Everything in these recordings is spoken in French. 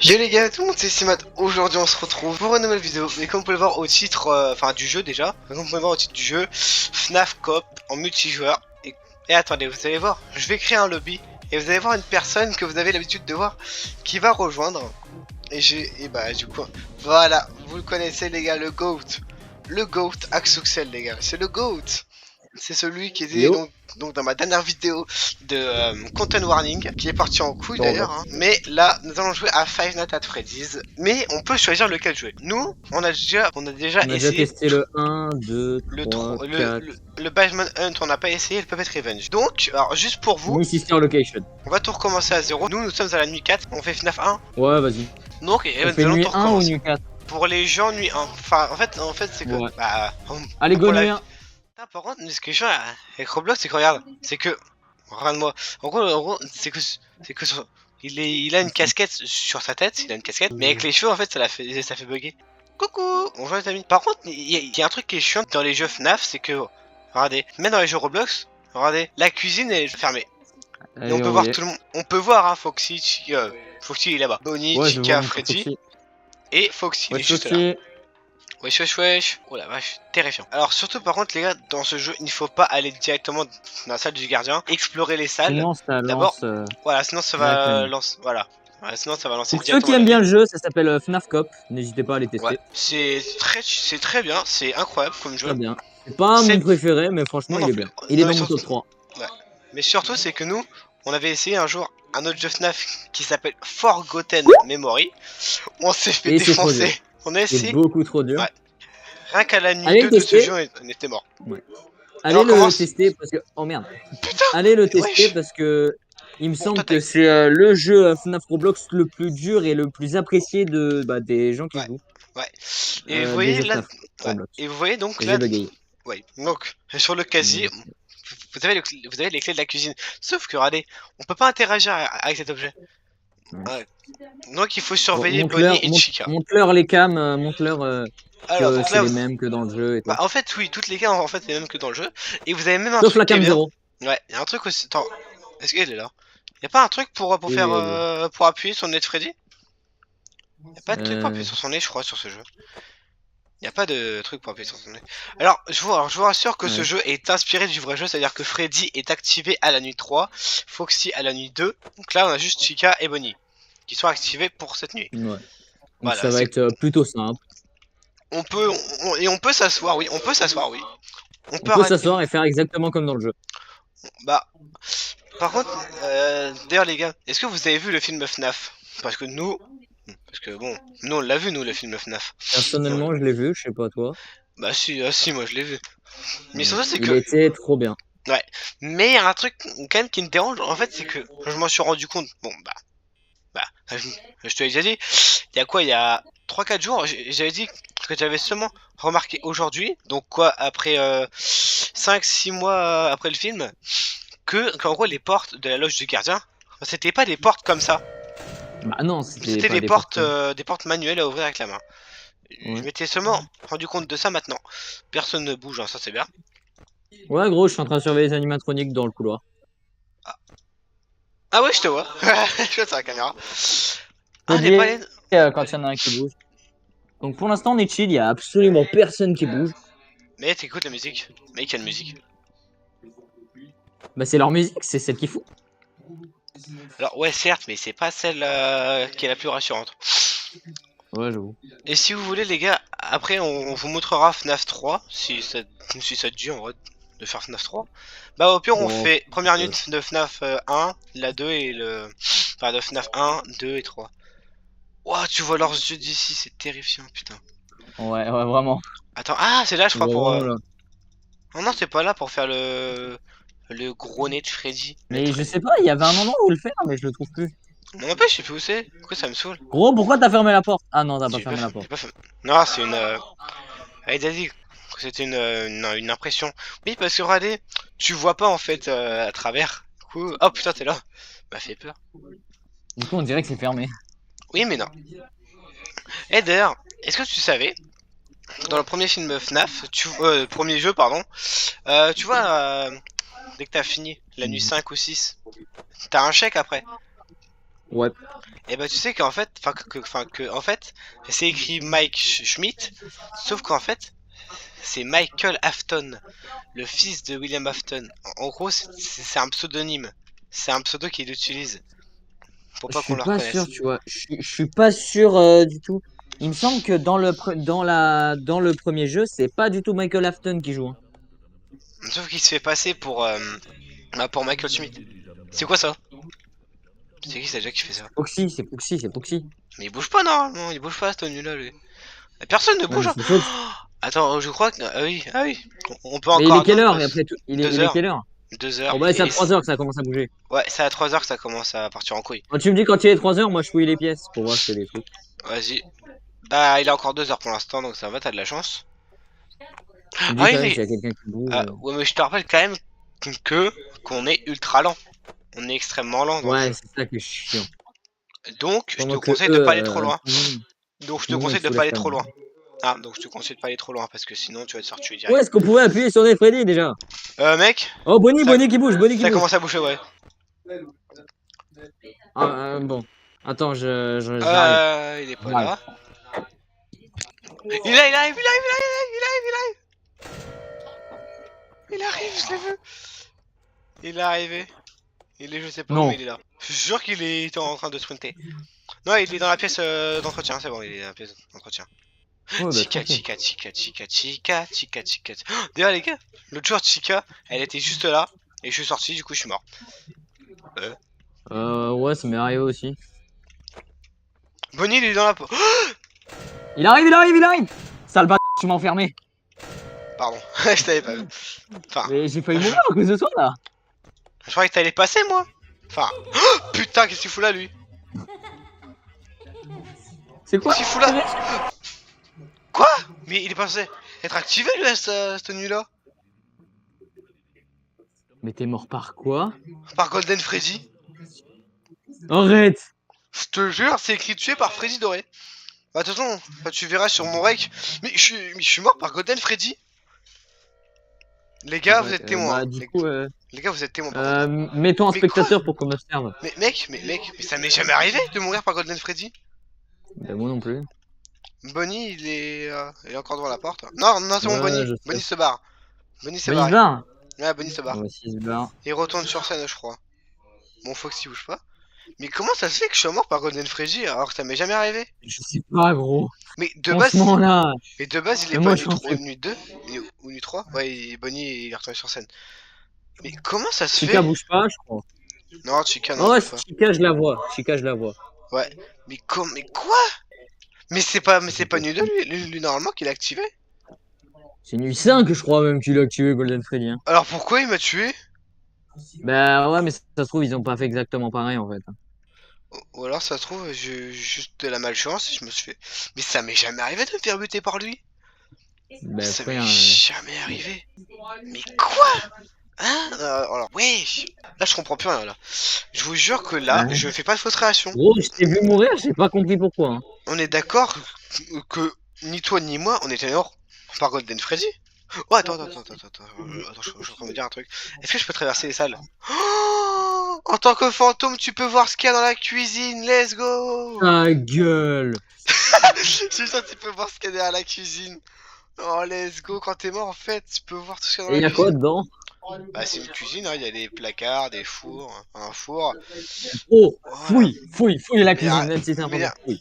Yo les gars, tout le monde c'est Simad. Aujourd'hui on se retrouve pour une nouvelle vidéo. Et comme vous pouvez le voir au titre, enfin du jeu déjà. Comme vous pouvez le voir au titre du jeu, FNAF Coop en multijoueur. Et attendez, vous allez voir, je vais créer un lobby. Et vous allez voir une personne que vous avez l'habitude de voir qui va rejoindre. Et bah du coup, voilà, vous le connaissez les gars, le GOAT. Le GOAT Axuxel les gars, c'est le GOAT. C'est celui qui était donc dans ma dernière vidéo de Content Warning, qui est parti en couille d'ailleurs. Hein. Mais là, nous allons jouer à Five Nights at Freddy's. Mais on peut choisir lequel jouer. Nous, on a déjà essayé testé le 1, 2, le 3, 4. le Basement Hunt, on n'a pas essayé le Puppet Revenge. Donc, alors juste pour vous, Ni Sister Location. on va tout recommencer à 0. Nous sommes à la nuit 4, on fait FNAF 1. Ouais, vas-y. Donc, on fait nuit 1 ou nuit 4? Pour les gens, nuit 1. Enfin, en fait c'est que... Ouais. Bah, allez, go nuit 1. Par contre, ce que je fais avec Roblox, c'est que regarde, c'est que... Regarde-moi. En gros, c'est que il a une casquette sur sa tête, il a une casquette, mais avec les cheveux, en fait, ça fait bugger. Coucou, bonjour les amis. Par contre, il y a un truc qui est chiant dans les jeux FNAF, c'est que, regardez, même dans les jeux Roblox, regardez, la cuisine est fermée. Et on peut voir tout le monde. On peut voir, hein, Foxy, Foxy il est là-bas. Bonnie, ouais, Chica, Freddy. Et Foxy il est juste là. Wesh wesh wesh. Oh la vache, terrifiant. Alors surtout par contre les gars, dans ce jeu, il ne faut pas aller directement dans la salle du gardien, explorer les salles. D'abord, voilà, sinon ça va lancer, voilà. Sinon ça va lancer. Pour ceux qui aiment bien le jeu, ça s'appelle FNAF Coop. N'hésitez pas à les tester. Ouais, c'est très bien, c'est incroyable comme jeu. Très bien. C'est pas mon préféré, mais franchement il est bien. Il est dans mon top 3. Ouais. Mais surtout c'est que nous, on avait essayé un jour un autre jeu FNAF qui s'appelle Forgotten Memory. On s'est fait défoncer. On a essayé. C'est beaucoup trop dur. Ouais. Rien qu'à la nuit 2 de ce jeu, on était mort. Ouais. Allez le tester parce que... Oh merde. Putain. Allez le tester parce que... Il me semble que c'est le jeu FNAF Roblox le plus dur et le plus apprécié des gens qui jouent. Ouais. Et vous voyez là... Et vous voyez donc là... Ouais. Donc, sur le casier, vous avez les clés de la cuisine. Sauf que, regardez, on peut pas interagir avec cet objet. Ouais. Donc il faut surveiller Bonnie et Chica. Montre-leur les cams, montre-leur que c'est les mêmes que dans le jeu et tout. Bah en fait oui, toutes les cams en fait c'est les mêmes que dans le jeu. Et vous avez même un truc. Sauf la cam 0. Ouais, il y a un truc aussi. Attends, est-ce qu'elle est là? Y'a pas un truc pour faire pour appuyer sur le nez de Freddy? Y'a pas de truc pour appuyer sur son nez je crois sur ce jeu. Y'a pas de truc pour appuyer sur son nez. Alors je vous rassure que ce jeu est inspiré du vrai jeu, c'est-à-dire que Freddy est activé à la nuit 3, Foxy à la nuit 2. Donc là on a juste Chica et Bonnie qui sont activés pour cette nuit. Ouais. Donc voilà, ça va être plutôt simple. On peut s'asseoir, oui. On peut s'asseoir, oui. On peut s'asseoir et faire exactement comme dans le jeu. Bah, par contre, d'ailleurs les gars, est-ce que vous avez vu le film FNAF? Parce que nous on l'a vu nous le film FNAF. Personnellement, je l'ai vu, je sais pas toi. Bah si, moi je l'ai vu. Mais surtout c'est que... Il était trop bien. Ouais. Mais il y a un truc quand même qui me dérange, en fait, c'est que je m'en suis rendu compte. Bon, je te l'ai déjà dit. Il y a quoi? Il y a 3-4 jours, j'avais dit que j'avais seulement remarqué aujourd'hui, donc quoi, après 5-6 mois après le film, qu'en gros les portes de la loge du gardien, c'était pas des portes comme ça. Bah non, c'était des portes manuelles à ouvrir avec la main. Ouais. Je m'étais seulement rendu compte de ça maintenant. Personne ne bouge, hein, ça c'est bien. Ouais gros, je suis en train de surveiller les animatroniques dans le couloir. Ah ouais, je te vois. Je vois sur la caméra. Quand il y en a un qui bouge. Donc pour l'instant on est chill, il y a absolument personne qui bouge. Mais t'écoutes la musique. Mais quelle musique? Bah c'est leur musique, c'est celle qu'il faut. Alors ouais certes, mais c'est pas celle qui est la plus rassurante. Ouais j'avoue. Et si vous voulez les gars, après on vous montrera FNAF 3, si ça te dit en vrai de faire FNAF 3. Bah au pire on fait première nuit de FNAF 1, la 2 et le... Enfin de FNAF 1, 2 et 3. Ouah, tu vois leurs yeux d'ici, c'est terrifiant putain. Ouais vraiment. Attends, ah c'est là je crois pour... Non c'est pas là pour faire le gros nez de Freddy. Mais je sais pas, il y avait un endroit où le faire mais je le trouve plus. Mon empêche, je sais plus où c'est. Pourquoi ça me saoule? Gros, pourquoi t'as fermé la porte? Ah non, t'as pas fermé la porte. Non, c'est une... Elle a dit que c'était une impression. Oui, parce que regardez, tu vois pas en fait à travers. Oh putain, t'es là. M'a fait peur. Du coup, on dirait que c'est fermé. Oui, mais non. Et d'ailleurs, est-ce que tu savais, dans le premier film FNAF, premier jeu, pardon, tu vois, dès que t'as fini, la nuit 5 ou 6, t'as un chèque après. Ouais. Et bah tu sais qu'en fait, en fait, c'est écrit Mike Schmidt, sauf qu'en fait, c'est Michael Afton, le fils de William Afton. En gros, c'est un pseudonyme. C'est un pseudo qu'il utilise pour Je pas qu'on suis le pas sûr, reconnaisse. tu vois. Je suis pas sûr du tout. Il me semble que dans le premier jeu, c'est pas du tout Michael Afton qui joue, hein. Sauf qu'il se fait passer pour Michael Schmidt. C'est quoi ça? C'est qui ça déjà qui fait ça? Foxy, c'est Foxy, c'est Foxy. Mais il bouge pas normalement, il bouge pas ce tenue là lui. Personne ne Ouais, bouge mais hein. c'est Fox. Attends, je crois que. Ah oui, ah oui. On peut Mais il encore est quelle attendre heure? Et parce. après tout, 2 il est heures. quelle heure? 2 heures. Oh bah c'est à 3 heures que ça commence à bouger. Ouais, c'est à 3 heures que ça commence à partir en couille. Quand tu me dis quand il est 3 heures, moi je fouille les pièces pour voir s'il y a des trucs. Vas-y. Bah, il a encore 2 heures pour l'instant, donc ça va, t'as de la chance. Tu me dis Ah, quand il même est. s'il y a quelqu'un qui bouge. Ouais, mais je te rappelle quand même que qu'on est ultra lent. On est extrêmement lent dans le Ouais, jeu. c'est ça qui est chiant. Donc, je te Pendant que conseille de eux, pas aller trop loin. Donc, je tout te le monde est conseille de full pas aller FM. trop loin. Ah, donc je te conseille de pas aller trop loin parce que sinon tu vas te faire tuer Où direct. est-ce qu'on pouvait appuyer sur des Freddy déjà? Mec, Oh Bonnie, ça, Bonnie qui bouge, Bonnie qui ça bouge. commence à boucher, ouais. Ah, bon. Attends, j'arrive. Il est pas J'arrive. là. Il arrive, je l'ai vu. Il est arrivé. Il est, je sais pas où, mais Non. il est là. Je suis sûr qu'il est en train de sprinter. Non, il est dans la pièce d'entretien, c'est bon, il est dans la pièce d'entretien. Ouais, bah Chica, tranquille. chica, chica, chica, chica, chica, chica. D'ailleurs, les gars, l'autre jour, Chica, elle était juste là, et je suis sorti, du coup, je suis mort. Ouais, ça m'est arrivé aussi. Bonnie, il est dans la peau. Il arrive, il arrive, il arrive! Sale bâtard, tu m'as enfermé. Pardon, je t'avais pas vu. Enfin, Mais j'ai failli je, mourir à cause de toi là. je croyais que t'allais passer, moi. Enfin, putain, qu'est-ce qu'il fout là, lui? C'est quoi? Qu'est-ce qu'il fout là? Quoi? Mais il est pas censé être activé, lui, à cette nuit-là? Mais t'es mort par quoi? Par Golden Freddy? Arrête! Je te jure, c'est écrit tué par Freddy Doré. Bah, de toute façon, bah, tu verras sur mon rec. Mais je suis mort par Golden Freddy. Les gars, vous Ouais, êtes témoins, bah hein. du coup, Les gars, vous êtes témoins, par contre. mets-toi en Mais quoi? spectateur pour qu'on observe. Mais mec, mais ça m'est jamais arrivé de mourir par Golden Freddy. Bah moi non plus. Bonnie, il est encore devant la porte. Non, non, c'est bon, Ouais, Bonnie. je Bonnie sais. se barre. Bonnie s'est Bonnie se barré. barre? Ouais, Bonnie se barre. Ouais, si se barre. Il retourne sur scène, je crois. Bon, Foxy bouge pas. Mais comment ça se fait que je sois mort par Golden Freddy alors que ça m'est jamais arrivé? Je sais pas, gros. Mais de base, Franchement là. mais de base, il est Mais pas moi je nuit suis en 3, train. nuit 2 ou nuit 3. Ouais, Bonnie il est retourné sur scène. Mais comment ça se Chica fait? bouge pas, je crois. Non, Chica, non, Oh, bouge pas. Chica, je la vois. Chica, je la vois. Ouais. Mais quoi? Mais c'est pas nuit 2, lui, normalement qu'il a activé. C'est nuit 5, je crois même qu'il a activé Golden Freddy, hein. Alors pourquoi il m'a tué? Bah ouais, mais ça se trouve, ils ont pas fait exactement pareil en fait. Ou alors ça se trouve, j'ai juste de la malchance et je me suis fait. Mais ça m'est jamais arrivé de me faire buter par lui. Bah Ça m'est frère, jamais arrivé. Mais quoi? Hein? Alors, wesh. Là, je comprends plus rien, là. Je vous jure que là, hein. je fais pas de fausse réaction. Gros, je t'ai vu mourir, j'ai pas compris pourquoi, hein. On est d'accord que ni toi ni moi, on était mort par Golden Freddy? Oh, attends, je suis en train de me dire un truc. Est-ce que je peux traverser les salles? Oh, en tant que fantôme, tu peux voir ce qu'il y a dans la cuisine. Let's go! Ta gueule. Je suis sûr que tu peux voir ce qu'il y a derrière la cuisine. Oh, let's go. Quand t'es mort, en fait, tu peux voir tout ce qu'il y a Et dans y la a quoi cuisine. dedans? Bah, c'est une cuisine, hein. Il y a des placards, des fours, un four. Oh, Voilà. fouille la Mais, cuisine, même si c'est un mais, fantôme. Fouille.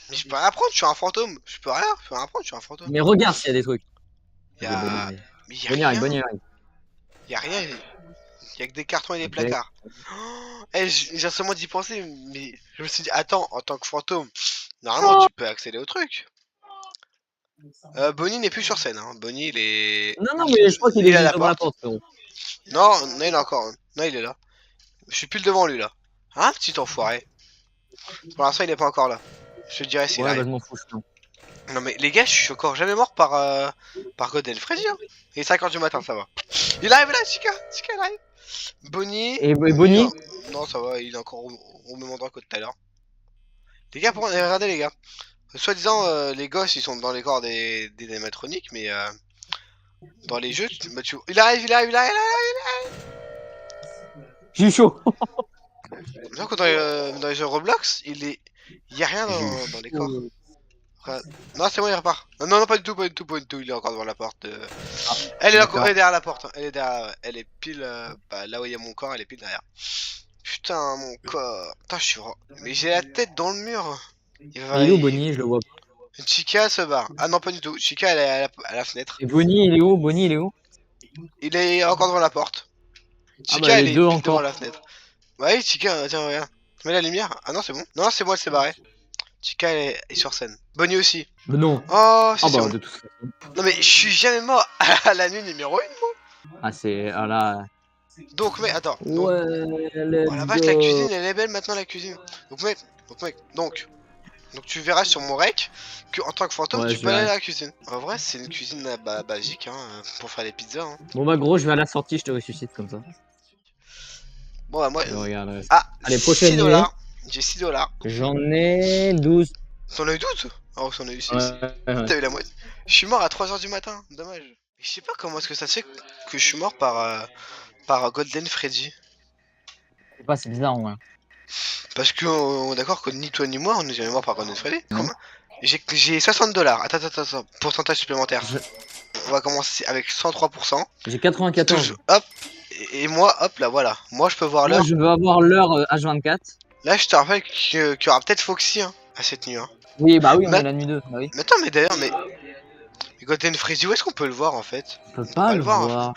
mais je peux rien apprendre, je suis un fantôme. Je peux rien apprendre, je suis un fantôme. Mais regarde s'il y a des trucs. Il y Allez, Bonnie, a. allez. Mais il y a Bonnie arrive, rien. Bonnie arrive. Il y a rien. Il y a que des cartons et des Ok. placards. Oh, j'ai seulement d'y penser, mais je me suis dit, attends, en tant que fantôme, normalement tu peux accéder au truc. Bonnie n'est plus sur scène, hein. Bonnie, il est. Non, non, mais je crois qu'il Il est est à juste la devant la porte. porte, frérot. Non, non, il est encore. Non, il est là. Je suis pile devant lui là. Hein, petit enfoiré. Pour l'instant, il est pas encore là. Je te dirai s'il Ouais, bah arrive. je m'en fous, je Non, mais les gars, je suis encore jamais mort par Golden Freddy. Hein. Il est 5h du matin, ça va. Il arrive là, Chica, il arrive. Bonnie. Et Bonnie? Non, ça va, il est encore au même endroit que tout à l'heure. Les gars, regardez les gars. Soi-disant, les gosses, ils sont dans les corps des animatroniques, mais dans les jeux, il arrive. J'ai eu chaud. Donc dans les jeux Roblox, il y a rien dans les corps. Enfin, non, c'est bon, il repart. Non, non, pas du tout, pas du tout, pas du tout. Il est encore devant la porte. Ah, Elle est là, d'accord. elle est derrière la porte. Hein. Elle est derrière, ouais. Elle est pile bah, là où il y a mon corps, elle est pile derrière. Putain, mon corps. Putain, je suis. Mais j'ai la tête dans le mur. Mais il est où Bonnie? Je le vois pas. Chica se barre. Ah non, pas du tout. Chica, elle est à la fenêtre. Et Bonnie, il est où? Bonnie, il est où? Il est encore devant la porte. Ah bah Chica, elle les est deux pile devant encore. la fenêtre. Ouais, Chica, tiens, regarde. Tu mets la lumière. Ah non, c'est bon. Non, c'est moi, elle s'est barrée. Chica, elle est sur scène. Bonnie aussi. Mais non. Oh, si, Ah c'est bah bon. de toute façon. Non, mais je suis jamais mort à la nuit numéro 1. Ah c'est... Ah là... Donc, mais attends. Donc, Ouais, oh la let's vache, la go. cuisine, elle est belle maintenant, la cuisine. Donc tu verras sur mon rec que en tant que fantôme, Ouais, tu je peux aller à verrai. la cuisine. En vrai, c'est une cuisine basique hein, pour faire des pizzas. Hein. Bon bah gros, je vais à la sortie, je te ressuscite comme ça. Bon, bah moi. Et regarde. Ah, Allez, 6 prochaine nuit. dollars. J'ai 6 dollars. J'en ai 12. T'en as eu 12? Oh, t'en as eu 6. Ouais, ouais. T'as eu la moitié. Je suis mort à 3h du matin, dommage. Je sais pas comment est-ce que ça se fait que je suis mort par Golden Freddy. Je sais pas, c'est bizarre en vrai. Parce que on est d'accord que ni toi ni moi on n'est jamais mort par Golden Freddy. Non. Comment? J'ai 60 dollars. Attends. Pourcentage supplémentaire. Je- On va commencer avec 103%. J'ai 94. Toujours, hop. Et moi, hop là, voilà. Moi, je peux voir Moi, l'heure. je veux avoir l'heure H24. Là, je te rappelle qu'il y aura peut-être Foxy hein, à cette nuit. Hein. Oui, bah oui, on Mais, est la nuit 2. Bah oui. mais attends, mais d'ailleurs, mais Golden Freddy, où est-ce qu'on peut le voir en fait? On peut On peut pas pas le le voir. Hein. voir.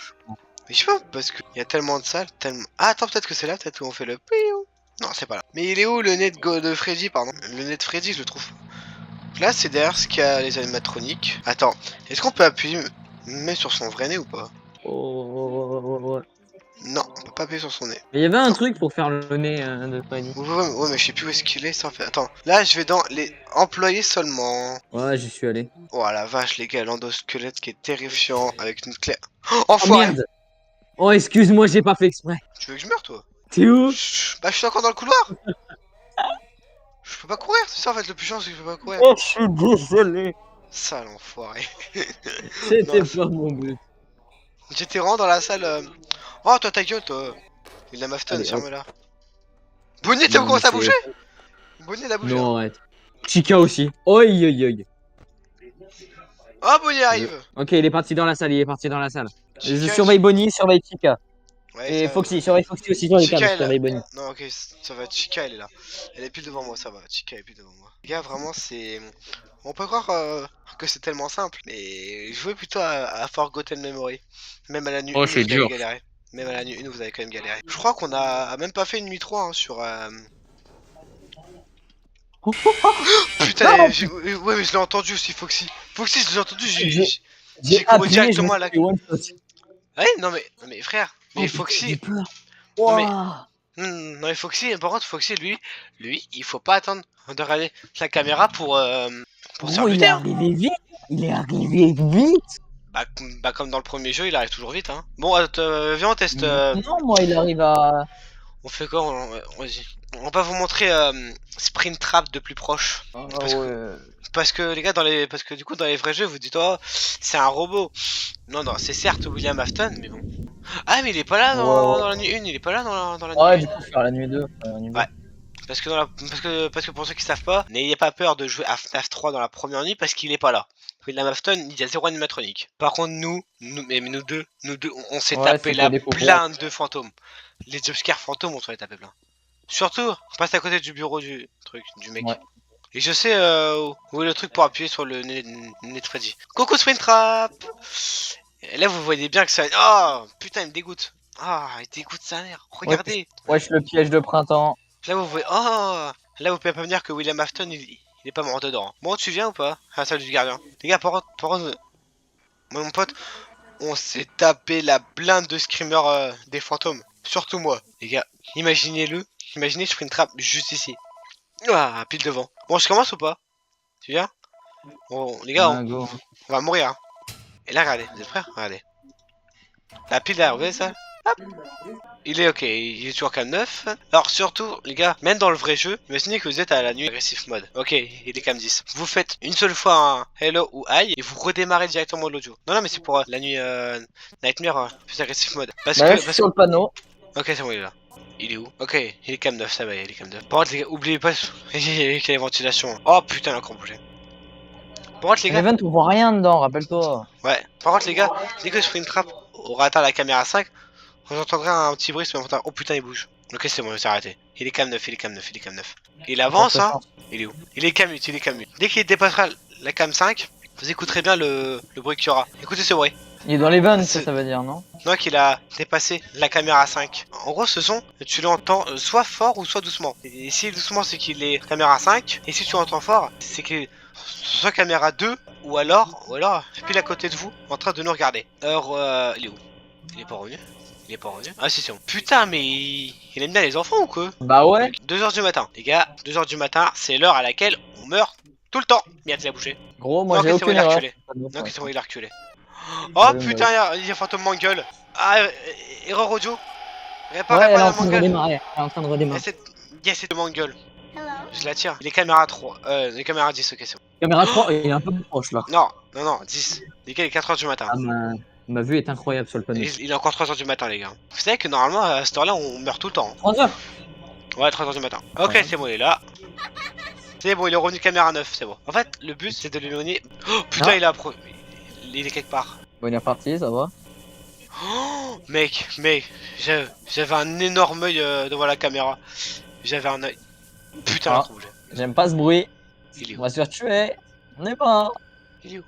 Mais je sais pas, parce qu'il y a tellement de salles, tellement. Ah, attends, peut-être que c'est là, peut-être où on fait le. Piou. Non, c'est pas là. Mais il est où le nez de Freddy, pardon? Le nez de Freddy, je le trouve. Là, c'est derrière ce qu'il y a les animatroniques. Attends, est-ce qu'on peut appuyer même sur son vrai nez ou pas? Oh. Non, on peut pas appuyer sur son nez. Mais il y avait un Non. truc pour faire le nez de Freddy. Ouais, mais je sais plus où est-ce qu'il est, ça en fait. Attends, là, je vais dans les employés seulement. Ouais, j'y suis allé. Oh la vache, les gars, l'endosquelette qui est terrifiant avec une clé. Oh, Oh enfoiré! merde! Oh, excuse-moi, j'ai pas fait exprès. Tu veux que je meure, toi? T'es où? Bah, je suis encore dans le couloir! Je peux pas courir, c'est ça en fait le plus chiant, c'est que je peux pas courir. Oh, je suis désolé. Sale enfoiré. C'était Non, pas mon but. j'étais vraiment dans la salle. Oh, toi, ta gueule, toi. Il a Mafton, Allez, hop. ferme-la. Bonnie, t'as Non, mais commencé à c'est... bouger? Bonnie, elle a bougé. Non, arrête. Chica aussi. Oi, oi, oi. Oh, Bonnie arrive! Ok, il est parti dans la salle, il est parti dans la salle. Je Chica, surveille Bonnie, surveille Chica. Ouais, Et ça, Foxy, surveille Foxy aussi sur les Chica, câbles, elle surveille Bonnie. Non, ok, ça va, Chica, elle est là. Elle est pile devant moi, ça va. Chica est pile devant moi. Les gars, vraiment, c'est. On peut croire que c'est tellement simple, mais jouez plutôt à Forgotten Memory. Même à la nuit Oh, 1, c'est vous avez dur. galéré. Même à la nuit 1, vous avez quand même galéré. Je crois qu'on a même pas fait une nuit 3 hein, sur. Putain, ouais, mais je l'ai entendu aussi, Foxy. Foxy, je l'ai entendu, j'ai couru appuyé, je me directement à la. suis fait one shot. Ouais, non, mais frère, mais Oh, putain, Foxy. j'ai peur. Non, mais. Ouah. Non mais Foxy, par contre Foxy lui, il faut pas attendre de regarder la caméra pour se faire Gros, il est buter hein. arrivé vite. Il est arrivé vite. Bah comme dans le premier jeu, il arrive toujours vite hein. Bon, viens on teste. Non, moi, il arrive à... On fait quoi vas-y. On va vous montrer Sprint Trap de plus proche. Ah Parce que, ouais. parce que les gars, parce que du coup dans les vrais jeux, vous dites oh c'est un robot. Non, c'est certes William Afton, mais bon. Ah mais il est pas là dans la nuit 1, il est pas là dans la nuit Ouais, 1. du coup, faire la nuit 2. Ouais. Parce que pour ceux qui savent pas, n'ayez pas peur de jouer à FNAF 3 dans la première nuit parce qu'il est pas là. William Afton, il y a 0 animatronique. Par contre, mais nous deux, on s'est tapé la blinde de fantômes. Les jumpscares fantômes, on s'en est tapé plein. Surtout, on passe à côté du bureau du mec. Ouais. Et je sais où est le truc pour appuyer sur le nez de Freddy. Coucou Springtrap. Et là, vous voyez bien que ça. Oh putain, il me dégoûte. Ah, il dégoûte sa mère. Regardez. Wesh, le piège de printemps. Là vous voyez, oh, là vous pouvez pas me dire que William Afton il est pas mort dedans. Bon tu viens ou pas? Ah salut du gardien. Les gars par contre, moi mon pote, on s'est tapé la blinde de screamer des fantômes. Surtout moi. Les gars, imaginez-le, imaginez je ferai une trappe juste ici. Ah, pile devant. Bon je commence ou pas? Tu viens? Bon les gars, on va mourir. Hein. Et là regardez, vous êtes prêts? Regardez. La pile derrière, vous voyez ça? Hop. Il est ok, il est toujours qu'à 9. Alors surtout, les gars, même dans le vrai jeu, imaginez que vous êtes à la nuit agressif mode. Ok, il est cam 10. Vous faites une seule fois un hello ou hi et vous redémarrez directement l'audio. Non, mais c'est pour la nuit nightmare plus agressif mode. Parce que sur le panneau. Ok, c'est bon, il est là. Il est où? Ok, il est cam 9, ça va, il est cam 9. Par contre les gars, oubliez pas qu'il y a les ventilations. Oh putain, il a encore bougé. Par contre les gars... L'event, on voit rien dedans, rappelle-toi. Ouais, par contre les gars, dès que Springtrap aura atteint la caméra 5, vous entendrez un petit bruit, oh putain il bouge. Ok c'est bon, il s'est arrêté. Il est cam 9, il est cam 9, il est cam 9. Il avance hein. Il est où? Il est cam 8, il est cam 8. Dès qu'il dépassera la cam 5, vous écouterez bien le bruit qu'il y aura. Écoutez ce bruit. Il est dans l'event, ça veut dire, non? Donc il a dépassé la caméra 5. En gros ce son, tu l'entends soit fort ou soit doucement. Et si doucement c'est qu'il est caméra 5, et si tu entends fort, c'est qu'il est soit caméra 2, ou alors pile à côté de vous, en train de nous regarder. Alors, il est où? Il est pas revenu? Il est pas revenu? Ah si c'est bon. Putain mais il aime bien les enfants ou quoi? Bah ouais. 2h du matin. Les gars, 2h du matin, c'est l'heure à laquelle on meurt tout le temps. Merde, il a bougé. Gros, moi j'ai aucune erreur. Non, c'est bon, il a reculé. Oh putain, il y a Phantom Mangle. Ah, erreur audio. Répare ouais, elle est la en train de redémarrer. Elle est en train de redémarrer. Yes, c'est de Mangle. Je la tire. Il est caméra 3. Les caméras 10, ok, c'est bon. Caméra 3, il est un peu plus proche là. Non, 10. Les gars, il est 4h du matin. Ah, ma vue est incroyable sur le panneau. Il est encore 3h du matin, les gars. Vous savez que normalement, à cette heure-là, on meurt tout le temps. 3h. Ouais, 3h du matin. Ok, c'est bon, il est là. C'est bon, il est revenu caméra 9, c'est bon. En fait, le but, c'est de l'éloigner. Oh putain, il est quelque part. Bon, il est reparti, ça va. Oh, mec, j'avais un énorme œil devant la caméra. J'avais un œil. Putain, Ah, j'aime pas ce bruit. Il est où? On va se faire tuer. On est pas. Il est où?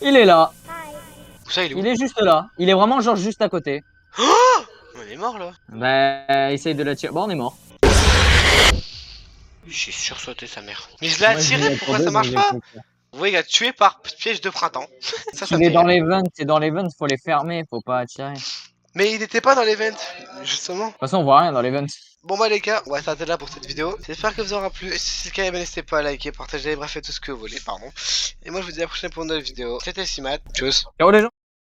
Il est là. Où ça, il est où? Il est juste là. Il est vraiment genre juste à côté. Oh, on est mort là. Bah, essaye de la tirer. Bon, on est mort. J'ai sursauté sa mère. Mais je l'ai attiré, pourquoi ça marche pas? Vous voyez, il a tué par piège de printemps. Il est dans l'event, c'est dans l'event, faut les fermer, faut pas attirer. Mais il n'était pas dans l'event, justement. De toute façon, on voit rien dans l'event. Bon bah les gars, on va s'arrêter là pour cette vidéo. J'espère que vous aura plu. Si c'est le cas, eh ben, n'hésitez pas à liker, partager, bref, faites tout ce que vous voulez, pardon. Et moi je vous dis à la prochaine pour une nouvelle vidéo. C'était Simat, tchuss. Ciao les gens.